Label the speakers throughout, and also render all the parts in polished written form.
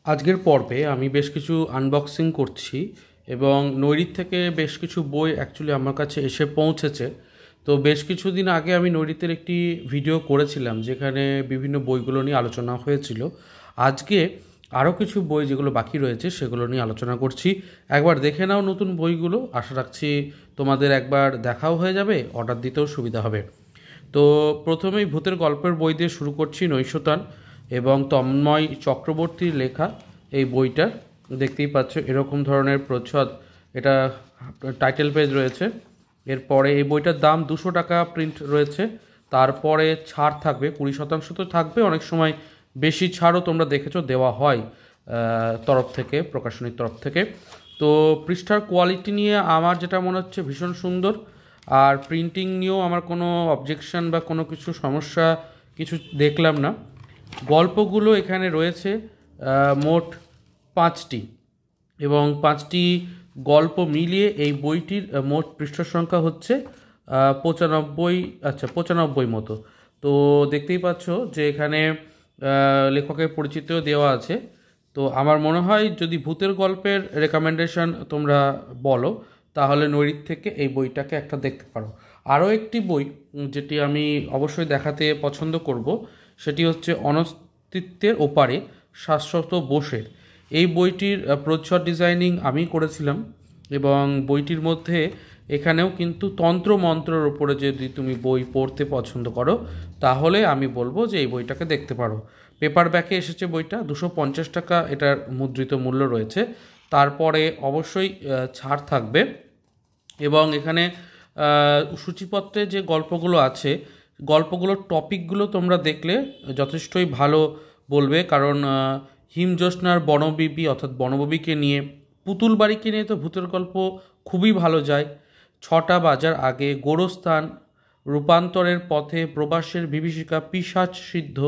Speaker 1: আজকের পর্বে আমি বেশ কিছু আনবক্সিং করছি এবং নৈরিত থেকে বেশ কিছু বই অ্যাকচুয়ালি আমার কাছে এসে পৌঁছেছে। তো বেশ কিছুদিন আগে আমি নৈরিতের একটি ভিডিও করেছিলাম যেখানে বিভিন্ন বইগুলো নিয়ে আলোচনা হয়েছিল। আজকে আরও কিছু বই যেগুলো বাকি রয়েছে সেগুলো নিয়ে আলোচনা করছি। একবার দেখে নাও নতুন বইগুলো, আশা রাখছি তোমাদের একবার দেখাও হয়ে যাবে, অর্ডার দিতেও সুবিধা হবে। তো প্রথমেই ভূতের গল্পের বই দিয়ে শুরু করছি, নৈশতান এবং তন্ময় চক্রবর্তীর লেখা এই বইটা। দেখতেই পাচ্ছ এরকম ধরনের প্রচ্ছদ, এটা টাইটেল পেজ রয়েছে। এরপরে এই বইটার দাম 200 টাকা প্রিন্ট রয়েছে, তারপরে ছাড় থাকবে 20% তো থাকবে, অনেক সময় বেশি ছাড়ও তোমরা দেখেছো দেওয়া হয় তরফ থেকে, প্রকাশনীর তরফ থেকে। তো পৃষ্ঠার কোয়ালিটি নিয়ে আমার যেটা মনে হচ্ছে ভীষণ সুন্দর, আর প্রিন্টিং নিয়েও আমার কোনো অবজেকশন বা কোনো কিছু সমস্যা কিছু দেখলাম না। গল্পগুলো এখানে রয়েছে মোট 5টি, এবং 5টি গল্প মিলিয়ে এই বইটির মোট পৃষ্ঠা সংখ্যা হচ্ছে 95 মতো। তো দেখতেই পাচ্ছ যে এখানে লেখকের পরিচিতিও দেওয়া আছে। তো আমার মনে হয় যদি ভূতের গল্পের রেকমেন্ডেশন তোমরা বলো তাহলে নৈরিত থেকে এই বইটাকে একটা দেখতে পারো। আরও একটি বই যেটি আমি অবশ্যই দেখাতে পছন্দ করব সেটি হচ্ছে অনস্তিত্বের ওপারে শাশ্বত বোসের। এই বইটির প্রচ্ছদ ডিজাইনিং আমি করেছিলাম, এবং বইটির মধ্যে এখানেও কিন্তু তন্ত্র মন্ত্রের ওপরে যদি তুমি বই পড়তে পছন্দ করো তাহলে আমি বলবো যে এই বইটাকে দেখতে পারো। পেপার ব্যাকে এসেছে বইটা, 250 টাকা এটার মুদ্রিত মূল্য রয়েছে। তারপরে অবশ্যই ছাড় থাকবে, এবং এখানে সূচিপত্রে যে গল্পগুলো আছে গল্পগুলোর টপিকগুলো তোমরা দেখলে যথেষ্টই ভালো বলবে, কারণ হিমজ্যোৎস্নার বনবিবি অর্থাৎ বনবিবিকে নিয়ে, পুতুল বাড়িকে নিয়ে তো ভূতের গল্প খুবই ভালো যায়। 6টা বাজার আগে, গোরস্থান, রূপান্তরের পথে, প্রবাসের বিভীষিকা, পিশাচ সিদ্ধ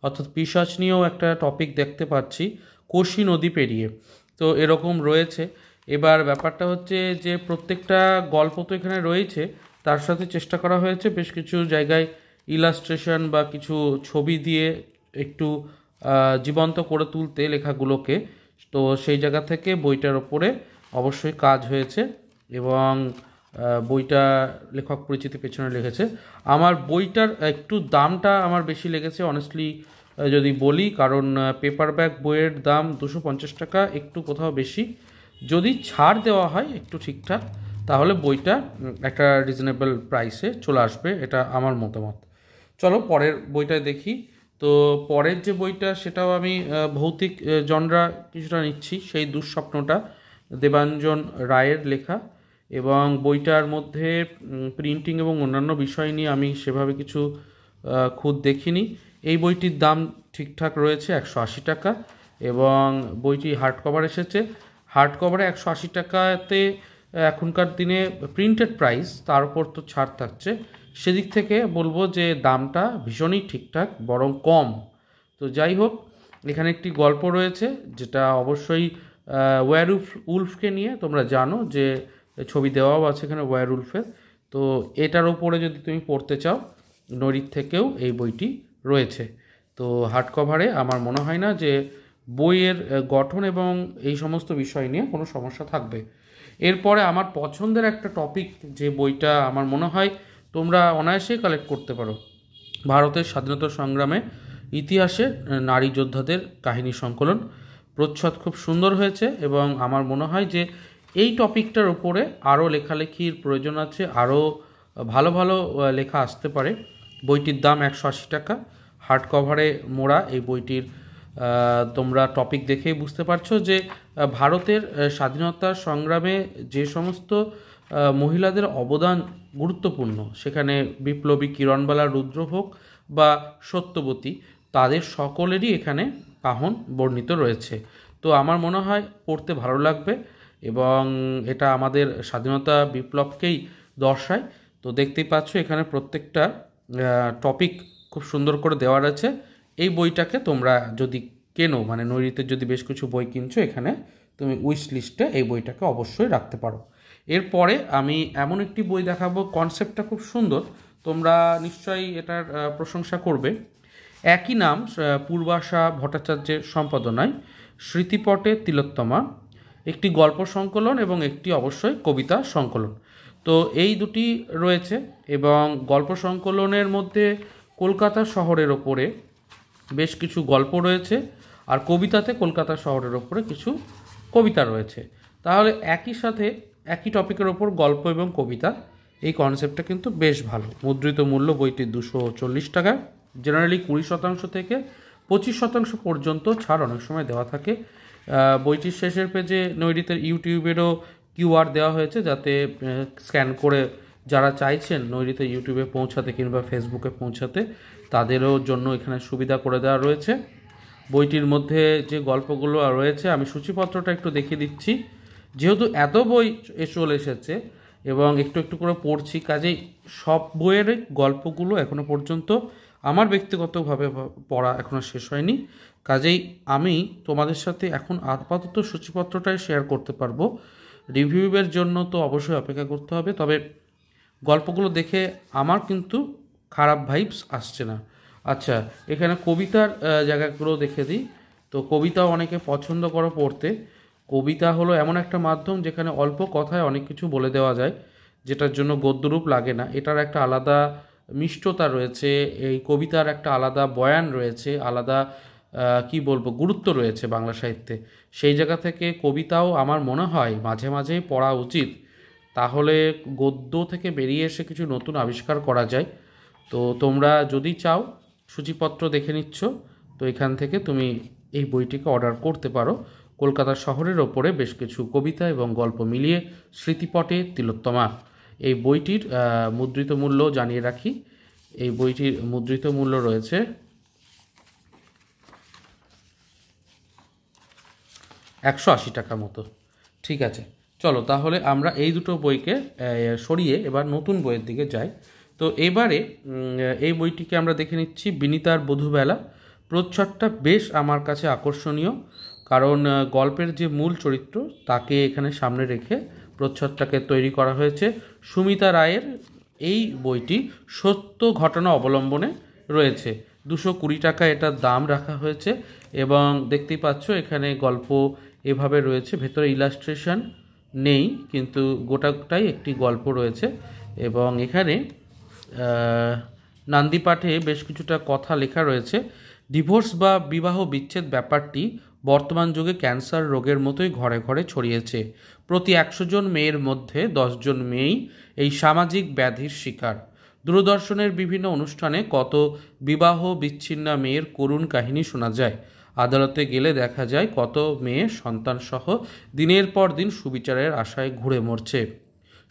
Speaker 1: অর্থাৎ পিশাচ নিয়েও একটা টপিক দেখতে পাচ্ছি, কোশি নদী পেরিয়ে। তো এরকম রয়েছে। এবার ব্যাপারটা হচ্ছে যে প্রত্যেকটা গল্প তো এখানে রয়েছে, তার সাথে চেষ্টা করা হয়েছে বেশ কিছু জায়গায় ইলাস্ট্রেশন বা কিছু ছবি দিয়ে একটু জীবন্ত করে তুলতে লেখাগুলোকে। তো সেই জায়গা থেকে বইটার ওপরে অবশ্যই কাজ হয়েছে, এবং বইটা লেখক পরিচিতি পেছনে লিখেছে। আমার বইটার একটু দামটা আমার বেশি লেগেছে অনেস্টলি যদি বলি, কারণ পেপার ব্যাক বইয়ের দাম 250 টাকা, একটু কোথাও বেশি। যদি ছাড় দেওয়া হয় একটু ঠিকঠাক তাহলে বইটা একটা রিজনেবল প্রাইসে চলে আসবে, এটা আমার মতামত। চলো পরের বইটা দেখি। তো পরের যে বইটা সেটাও আমি ভৌতিক জনরা কিছুটা নিচ্ছি, সেই দুঃস্বপ্নটা, দেবাঞ্জন রায়ের লেখা। এবং বইটার মধ্যে প্রিন্টিং এবং অন্যান্য বিষয় নিয়ে আমি সেভাবে কিছু খুদ দেখিনি। এই বইটির দাম ঠিকঠাক রয়েছে 180 টাকা, এবং বইটি হার্ড কভার এসেছে। হার্ড কভারে 180 টাকাতে এখনকার দিনে প্রিন্টেড প্রাইস, তার উপর তো ছাড় থাকছে, সেদিক থেকে বলবো যে দামটা ভীষণই ঠিকঠাক, বরং কম। তো যাই হোক, এখানে একটি গল্প রয়েছে যেটা অবশ্যই উলফকে নিয়ে, তোমরা জানো যে ছবি দেওয়াও আছে এখানে উলফের। তো এটার ওপরে যদি তুমি পড়তে চাও নৈরিত থেকেও এই বইটি রয়েছে। তো হার্ড কভারে আমার মনে হয় না যে বইয়ের গঠন এবং এই সমস্ত বিষয় নিয়ে কোনো সমস্যা থাকবে। এরপরে আমার পছন্দের একটা টপিক, যে বইটা আমার মনে হয় তোমরা অনায়াসেই কালেক্ট করতে পারো, ভারতের স্বাধীনতা সংগ্রামে ইতিহাসে নারী যোদ্ধাদের কাহিনী সংকলন। প্রচ্ছদ খুব সুন্দর হয়েছে, এবং আমার মনে হয় যে এই টপিকটার উপরে আরও লেখালেখির প্রয়োজন আছে, আরও ভালো ভালো লেখা আসতে পারে। বইটির দাম 180 টাকা, হার্ড কভারে মোড়া এই বইটির। তোমরা টপিক দেখেই বুঝতে পারছো যে ভারতের স্বাধীনতা সংগ্রামে যে সমস্ত মহিলাদের অবদান গুরুত্বপূর্ণ, সেখানে বিপ্লবী কিরণবালা রুদ্র হোক বা সত্যবতী, তাদের সকলেরই এখানে কাহন বর্ণিত রয়েছে। তো আমার মনে হয় পড়তে ভালো লাগবে, এবং এটা আমাদের স্বাধীনতা বিপ্লবকেই দর্শায়। তো দেখতেই পাচ্ছ এখানে প্রত্যেকটা টপিক খুব সুন্দর করে দেওয়া আছে। এই বইটাকে তোমরা যদি কেনো, মানে নৈরিতের যদি বেশ কিছু বই কিনছো, এখানে তুমি উইশ লিস্টে এই বইটাকে অবশ্যই রাখতে পারো। এরপরে আমি এমন একটি বই দেখাবো, কনসেপ্টটা খুব সুন্দর, তোমরা নিশ্চয়ই এটার প্রশংসা করবে। একই নাম, পূর্বাশা ভট্টাচার্যের সম্পাদনায়, স্মৃতিপটে তিলোত্তমা, একটি গল্প সংকলন এবং একটি অবশ্যই কবিতা সংকলন। তো এই দুটি রয়েছে, এবং গল্প সংকলনের মধ্যে কলকাতা শহরের ওপরে বেশ কিছু গল্প রয়েছে, আর কবিতাতে কলকাতা শহরের ওপরে কিছু কবিতা রয়েছে। তাহলে একই সাথে একই টপিকের ওপর গল্প এবং কবিতা, এই কনসেপ্টটা কিন্তু বেশ ভালো। মুদ্রিত মূল্য বইটি 240 টাকা। জেনারেলি 20% থেকে 25% পর্যন্ত ছাড় অনেক সময় দেওয়া থাকে। বইটির শেষের পেজে নৈরিতের ইউটিউবেরও QR দেওয়া হয়েছে, যাতে স্ক্যান করে যারা চাইছেন নৈরিতের ইউটিউবে পৌঁছাতে কিংবা ফেসবুকে পৌঁছাতে, তাদেরও জন্য এখানে সুবিধা করে দেওয়া রয়েছে। বইটির মধ্যে যে গল্পগুলো রয়েছে আমি সূচিপত্রটা একটু দেখিয়ে দিচ্ছি। যেহেতু এত বই চলে এসেছে এবং একটু একটু করে পড়ছি, কাজেই সব বইয়ের গল্পগুলো এখনো পর্যন্ত আমার ব্যক্তিগতভাবে পড়া এখনো শেষ হয়নি। কাজেই আমি তোমাদের সাথে এখন আপাতত সূচিপত্রটাই শেয়ার করতে পারবো। রিভিউয়ের জন্য তো অবশ্যই অপেক্ষা করতে হবে, তবে গল্পগুলো দেখে আমার কিন্তু খারাপ ভাইবস আসছে না। আচ্ছা, এখানে কবিতার জায়গাগুলো দেখে দিই। তো কবিতাও অনেকে পছন্দ করে পড়তে। কবিতা হলো এমন একটা মাধ্যম যেখানে অল্প কথায় অনেক কিছু বলে দেওয়া যায়, যেটার জন্য গদ্যরূপ লাগে না। এটার একটা আলাদা মিষ্টতা রয়েছে, এই কবিতার একটা আলাদা বয়ান রয়েছে, আলাদা কি বলবো গুরুত্ব রয়েছে বাংলা সাহিত্যে। সেই জায়গা থেকে কবিতাও আমার মনে হয় মাঝে মাঝেই পড়া উচিত, তাহলে গদ্য থেকে বেরিয়ে এসে কিছু নতুন আবিষ্কার করা যায়। তো তোমরা যদি চাও, সূচিপত্র দেখে নিচ্ছ, তো এখান থেকে তুমি এই বইটিকে অর্ডার করতে পারো। কলকাতা শহরের ওপরে বেশ কিছু কবিতা এবং গল্প মিলিয়ে স্মৃতিপটে তিলোত্তমা, এই বইটির মুদ্রিত মূল্য জানিয়ে রাখি। এই বইটির মুদ্রিত মূল্য রয়েছে 180 টাকা মতো। ঠিক আছে, চলো তাহলে আমরা এই দুটো বইকে সরিয়ে এবার নতুন বইয়ের দিকে যাই। তো এবারে এই বইটিকে আমরা দেখে নিচ্ছি, বিনীতার বধূবেলা। প্রচ্ছদটা বেশ আমার কাছে আকর্ষণীয়, কারণ গল্পের যে মূল চরিত্র তাকে এখানে সামনে রেখে প্রচ্ছদটাকে তৈরি করা হয়েছে। সুমিতা রায়ের এই বইটি সত্য ঘটনা অবলম্বনে রয়েছে। 220 টাকা এটার দাম রাখা হয়েছে, এবং দেখতেই পাচ্ছ এখানে গল্প এভাবে রয়েছে। ভেতরে ইলাস্ট্রেশন নেই, কিন্তু গোটাটাই একটি গল্প রয়েছে। এবং এখানে নান্দি পাঠে বেশ কিছুটা কথা লেখা রয়েছে। ডিভোর্স বা বিবাহ বিচ্ছেদ ব্যাপারটি বর্তমান যুগে ক্যান্সার রোগের মতোই ঘরে ঘরে ছড়িয়েছে। প্রতি 100 জন মেয়ের মধ্যে 10 জন মেয়েই এই সামাজিক ব্যাধির শিকার। দূরদর্শনের বিভিন্ন অনুষ্ঠানে কত বিবাহ বিচ্ছিন্না মেয়ের করুণ কাহিনী শোনা যায়। আদালতে গেলে দেখা যায় কত মেয়ে সন্তানসহ দিনের পর দিন সুবিচারের আশায় ঘুরে মরছে।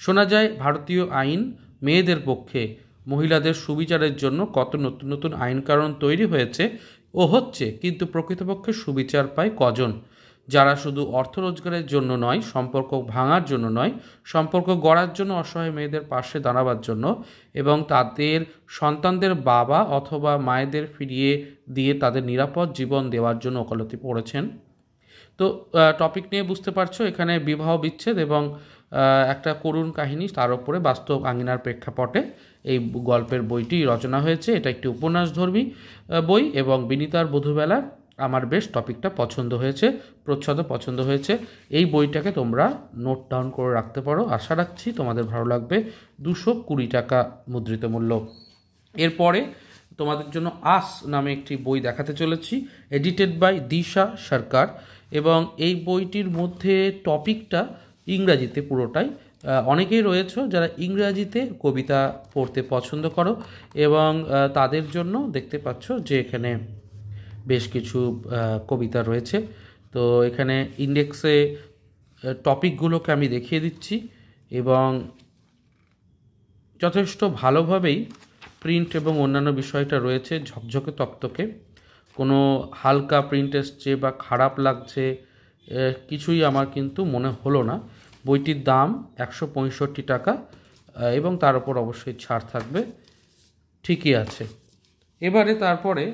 Speaker 1: শোনা যায় ভারতীয় আইন মেয়েদের পক্ষে, মহিলাদের সুবিচারের জন্য কত নতুন নতুন আইনকানুন তৈরি হয়েছে ও হচ্ছে, কিন্তু প্রকৃতপক্ষে সুবিচার পায় কজন? যারা শুধু অর্থ রোজগারের জন্য নয়, সম্পর্ক ভাঙার জন্য নয়, সম্পর্ক গড়ার জন্য অসহায় মেয়েদের পাশে দাঁড়াবার জন্য এবং তাদের সন্তানদের বাবা অথবা মায়েদের ফিরিয়ে দিয়ে তাদের নিরাপদ জীবন দেওয়ার জন্য ওকালতি পড়েছেন। তো টপিক নিয়ে বুঝতে পারছো, এখানে বিবাহ বিচ্ছেদ এবং একটা করুণ কাহিনী, তার উপরে বাস্তব আঙ্গিনার প্রেক্ষাপটে এই গল্পের বইটি রচনা হয়েছে। এটা একটি উপন্যাসধর্মী বই, এবং বিনীতার বধূবেলা আমার বেশ টপিকটা পছন্দ হয়েছে, প্রচ্ছদও পছন্দ হয়েছে। এই বইটাকে তোমরা নোট ডাউন করে রাখতে পারো, আশা রাখছি তোমাদের ভালো লাগবে। 220 টাকা মুদ্রিত মূল্য। এরপরে তোমাদের জন্য আস নামে একটি বই দেখাতে চলেছি, এডিটেড বাই দিশা সরকার, এবং এই বইটির মধ্যে টপিকটা ইংরাজিতে পুরোটাই। অনেকেই রয়েছে যারা ইংরাজিতে কবিতা পড়তে পছন্দ করো, এবং তাদের জন্য দেখতে পাচ্ছ যে এখানে বেশ কিছু কবিতা রয়েছে। তো এখানে ইন্ডেক্সে টপিকগুলোকে আমি দেখিয়ে দিচ্ছি, এবং যথেষ্ট ভালোভাবেই প্রিন্ট এবং অন্যান্য বিষয়টা রয়েছে ঝকঝকে তকতকে। কোনো হালকা প্রিন্ট এসছে বা খারাপ লাগছে কিছুই আমার কিন্তু মনে হলো না। বইটির দাম 165 টাকা, এবং তার উপর অবশ্যই ছাড় থাকবে। ঠিকই আছে। এবারে তারপরে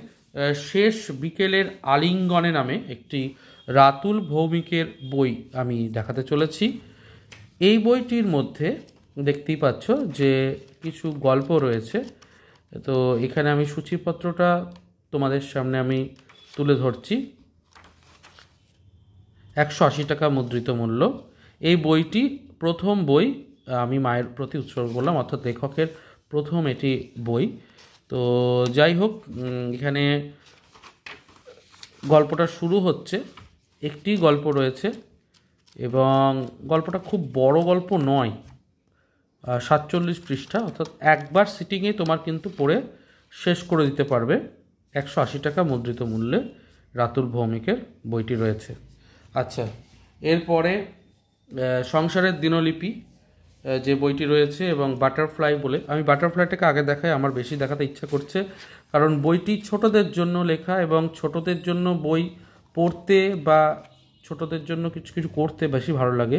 Speaker 1: শেষ বিকেলের আলিঙ্গনে নামে একটি রাতুল ভৌমিকের বই আমি দেখাতে চলেছি। এই বইটির মধ্যে দেখতেই পাচ্ছ যে কিছু গল্প রয়েছে। তো এখানে আমি সূচিপত্রটা তোমাদের সামনে আমি তুলে ধরছি। 180 টাকা মুদ্রিত মূল্য। এই বইটি প্রথম বই আমি মায়ের প্রতি উৎসর্গ করলাম, অর্থাৎ লেখকের প্রথম এটি বই। তো যাই হোক, এখানে গল্পটা শুরু হচ্ছে, একটি গল্প রয়েছে এবং গল্পটা খুব বড় গল্প নয়, 47 পৃষ্ঠা, অর্থাৎ একবার সিটিংয়ে তোমার কিন্তু পড়ে শেষ করে দিতে পারবে। 180 টাকা মুদ্রিত মূল্যে রাতুল ভৌমিকের বইটি রয়েছে। আচ্ছা, এরপরে সংসারের দিনলিপি যে বইটি রয়েছে এবং বাটারফ্লাই বলে, আমি বাটারফ্লাইটাকে আগে দেখাই, আমার বেশি দেখাতে ইচ্ছা করছে কারণ বইটি ছোটদের জন্য লেখা এবং ছোটদের জন্য বই পড়তে বা ছোটদের জন্য কিছু কিছু করতে বেশি ভালো লাগে।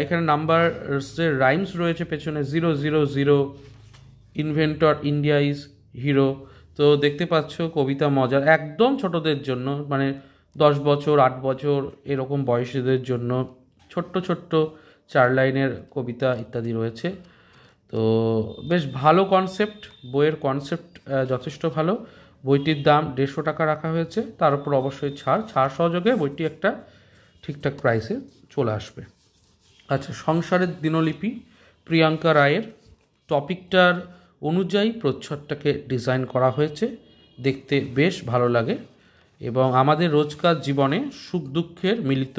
Speaker 1: এখানে নাম্বারসের রাইমস রয়েছে পেছনে, 000, ইনভেন্টর, ইন্ডিয়া ইজ হিরো। তো দেখতে পাচ্ছ কবিতা মজার, একদম ছোটদের জন্য, মানে 10 বছর 8 বছর এরকম বয়সীদের জন্য ছোট্ট ছোট্ট 4 লাইনের কবিতা ইত্যাদি রয়েছে। তো বেশ ভালো কনসেপ্ট, বইয়ের কনসেপ্ট যথেষ্ট ভালো। বইটির দাম 150 টাকা রাখা হয়েছে, তার উপর অবশ্যই ছাড় সহযোগে বইটি একটা ঠিকঠাক প্রাইসে চলে আসবে। আচ্ছা, সংসারের দিনলিপি প্রিয়াঙ্কা রায়ের, টপিকটার অনুযায়ী প্রচ্ছদটাকে ডিজাইন করা হয়েছে, দেখতে বেশ ভালো লাগে এবং আমাদের রোজকার জীবনে সুখ দুঃখের মিলিত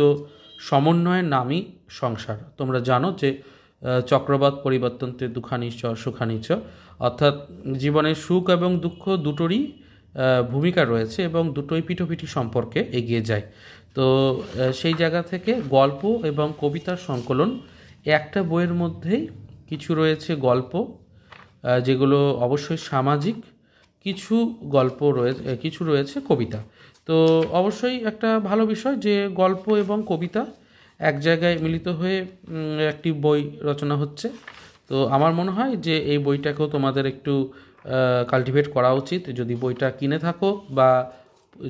Speaker 1: সমন্বয়ের নামই সংসার। তোমরা জানো যে চক্রবাত পরিবর্তনতে দুখানি চ সুখানি চ, অর্থাৎ জীবনের সুখ এবং দুঃখ দুটোরই ভূমিকা রয়েছে এবং দুটোই পিঠোপিঠি সম্পর্কে এগিয়ে যায়। তো সেই জায়গা থেকে গল্প এবং কবিতার সংকলন, একটা বইয়ের মধ্যেই কিছু রয়েছে গল্প যেগুলো অবশ্যই সামাজিক, কিছু গল্প রয়েছে, কিছু রয়েছে কবিতা। তো অবশ্যই একটা ভালো বিষয় যে গল্প এবং কবিতা এক জায়গায় মিলিত হয়ে একটি বই রচনা হচ্ছে। তো আমার মনে হয় যে এই বইটাকেও তোমাদের একটু কাল্টিভেট করা উচিত। যদি বইটা কিনে থাকো বা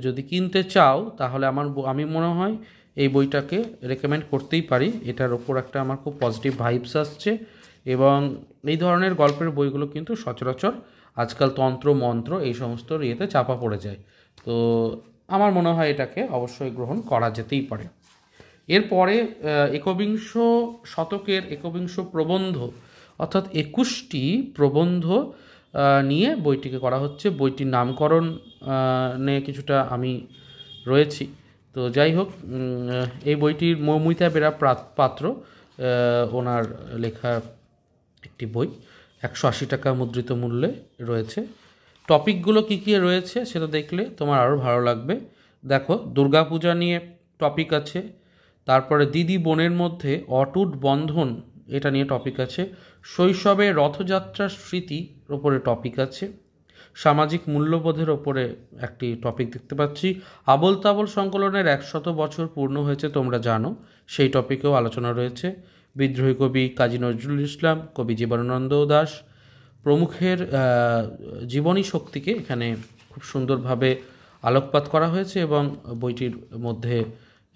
Speaker 1: যদি কিনতে চাও তাহলে আমি মনে হয় এই বইটাকে রেকমেন্ড করতেই পারি। এটার ওপর একটা আমার খুব পজিটিভ ভাইবস আসছে এবং এই ধরনের গল্পের বইগুলো কিন্তু সচরাচর আজকাল তন্ত্র মন্ত্র এই সমস্ত ইয়েতে চাপা পড়ে যায়। তো আমার মনে হয় এটাকে অবশ্যই গ্রহণ করা যেতেই পারে। এরপরে একবিংশ শতকের একবিংশ প্রবন্ধ, অর্থাৎ 21টি প্রবন্ধ নিয়ে বইটিকে করা হচ্ছে। বইটির নামকরণ নিয়ে কিছুটা আমি রয়েছি। তো যাই হোক, এই বইটির মৌমিতা বেরা পাত্র ওনার লেখা একটি বই, 180 টাকা মুদ্রিত মূল্যে রয়েছে। টপিকগুলো কী কী রয়েছে সেটা দেখলে তোমার আরও ভালো লাগবে। দেখো, দুর্গাপূজা নিয়ে টপিক আছে, তারপরে দিদি বোনের মধ্যে অটুট বন্ধন এটা নিয়ে টপিক আছে, শৈশবে রথযাত্রার স্মৃতির ওপরে টপিক আছে, সামাজিক মূল্যবোধের ওপরে একটি টপিক দেখতে পাচ্ছি, আবোল তাবোল সংকলনের 100 বছর পূর্ণ হয়েছে তোমরা জানো, সেই টপিকেও আলোচনা রয়েছে। বিদ্রোহী কবি কাজী নজরুল ইসলাম, কবি জীবনানন্দ দাশ প্রমুখের জীবনী শক্তিকে এখানে খুব সুন্দরভাবে আলোকপাত করা হয়েছে এবং বইটির মধ্যে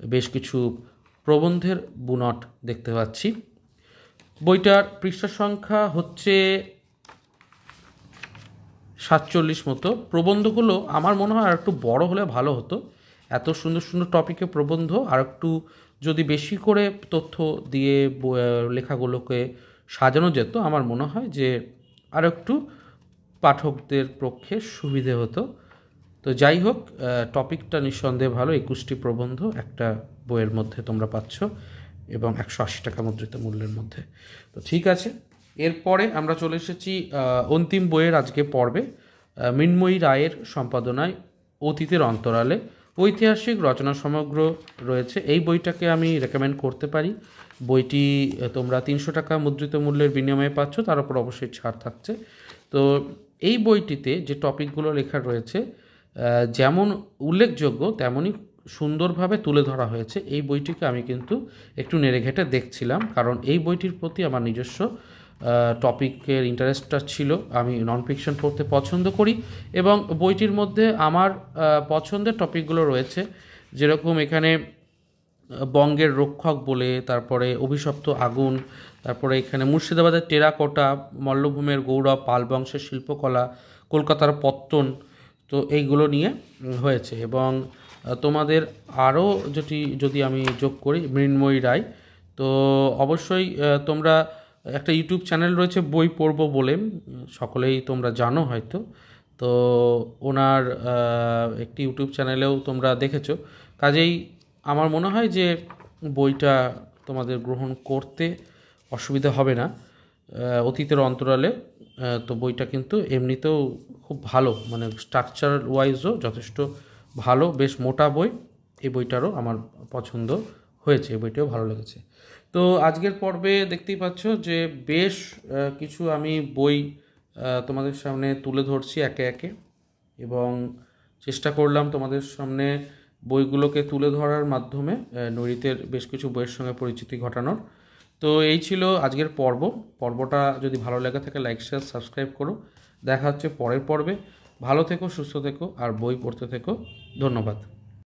Speaker 1: বেশ কিছু প্রবন্ধের বুনট দেখতে পাচ্ছি। বইটার পৃষ্ঠা সংখ্যা হচ্ছে 47 মতো। প্রবন্ধগুলো আমার মনে হয় আর একটু বড় হলে ভালো হতো। এত সুন্দর সুন্দর টপিকে প্রবন্ধ আর একটু যদি বেশি করে তথ্য দিয়ে লেখাগুলোকে সাজানো যেত, আমার মনে হয় যে আর একটু পাঠকদের পক্ষে সুবিধে হতো। তো যাই হোক, টপিকটা নিঃসন্দেহে ভালো। 21টি প্রবন্ধ একটা বইয়ের মধ্যে তোমরা পাচ্ছ এবং 180 টাকা মুদ্রিত মূল্যের মধ্যে। তো ঠিক আছে, এরপরে আমরা চলে এসেছি অন্তিম বইয়ের আজকে পর্বে, মৃন্ময়ী রায়ের সম্পাদনায় অতীতের অন্তরালে ঐতিহাসিক রচনা সমগ্র রয়েছে। এই বইটাকে আমি রেকমেন্ড করতে পারি। বইটি তোমরা 300 টাকা মুদ্রিত মূল্যের বিনিময়ে পাচ্ছ, তার উপর অবশ্যই ছাড় থাকছে। তো এই বইটিতে যে টপিকগুলো লেখা রয়েছে যেমন উল্লেখযোগ্য তেমনই সুন্দরভাবে তুলে ধরা হয়েছে। এই বইটিকে আমি কিন্তু একটু নেড়েঘেটে দেখছিলাম, কারণ এই বইটির প্রতি আমার নিজস্ব টপিকের ইন্টারেস্টটা ছিল। আমি নন ফিকশন পড়তে পছন্দ করি এবং বইটির মধ্যে আমার পছন্দের টপিকগুলো রয়েছে, যেরকম এখানে বঙ্গের রক্ষক বলে, তারপরে অভিশপ্ত আগুন, তারপরে এখানে মুর্শিদাবাদের টেরাকোটা, মল্লভূমের গৌরব, পাল বংশের শিল্পকলা, কলকাতার পত্তন, তো এইগুলো নিয়ে হয়েছে। এবং তোমাদের আরও যদি আমি যোগ করি মৃন্ময়ী রায়, তো অবশ্যই তোমরা একটা ইউটিউব চ্যানেল রয়েছে বই পড়বো বলে, সকলেই তোমরা জানো হয়তো। তো ওনার একটি ইউটিউব চ্যানেলেও তোমরা দেখেছো, কাজেই আমার মনে হয় যে বইটা তোমাদের গ্রহণ করতে অসুবিধা হবে না অতীতের অন্তরালে। তো বইটা কিন্তু এমনিতেও খুব ভালো, মানে স্ট্রাকচার ওয়াইজও যথেষ্ট ভালো, বেশ মোটা বই। এই বইটারও আমার পছন্দ হয়েছে, এই বইটাও ভালো লেগেছে। তো আজকের পর্বে দেখতেই পাচ্ছ যে বেশ কিছু আমি বই তোমাদের সামনে তুলে ধরছি একে একে, এবং চেষ্টা করলাম তোমাদের সামনে বইগুলোকে তুলে ধরার মাধ্যমে নৈরিতের বেশ কিছু বইয়ের সঙ্গে পরিচিতি ঘটানোর। তো এই ছিল আজকের পর্বটা যদি ভালো লেগে থাকে লাইক শেয়ার সাবস্ক্রাইব করো। দেখা হচ্ছে পরের পর্বে। ভালো থেকো, সুস্থ থেকো, আর বই পড়তে থেকো। ধন্যবাদ।